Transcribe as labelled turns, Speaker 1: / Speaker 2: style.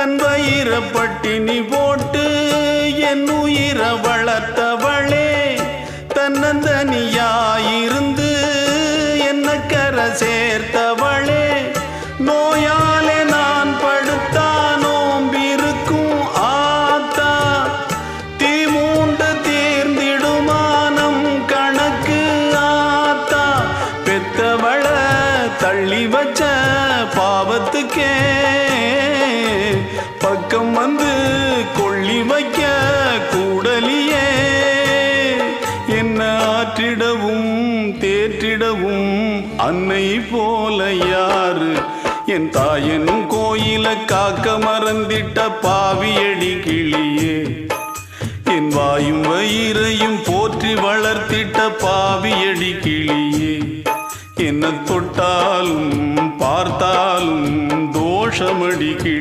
Speaker 1: தன் வயிற பட்டினி போட்டு என் உயிர வளர்த்தவளே, தன்னந்தனியாயிருந்து என்ன கரை சேர்த்தவளே, நோயாலே நான் படுத்தா நோம்பிருக்கும் ஆத்தா, தீ மூண்டு தீர்ந்திடுமானம் கணக்கு ஆத்தா, பெத்தவள தள்ளி வச்ச பாவத்துக்கே பக்கம் வந்து கொள்ளி வைக்க கூடலியே, என்ன ஆற்றிடவும் தேற்றிடவும் அன்னை போல யாரு, என் தாயனும் கோயில காக்க மறந்திட்ட பாவியடி கிளியே, என் வாயும் வயிறையும் போற்றி வளர்த்திட்ட பாவியடி கிளியே, என்ன தொட்டாலும் பார்த்தாலும் தோஷமடி கிளி.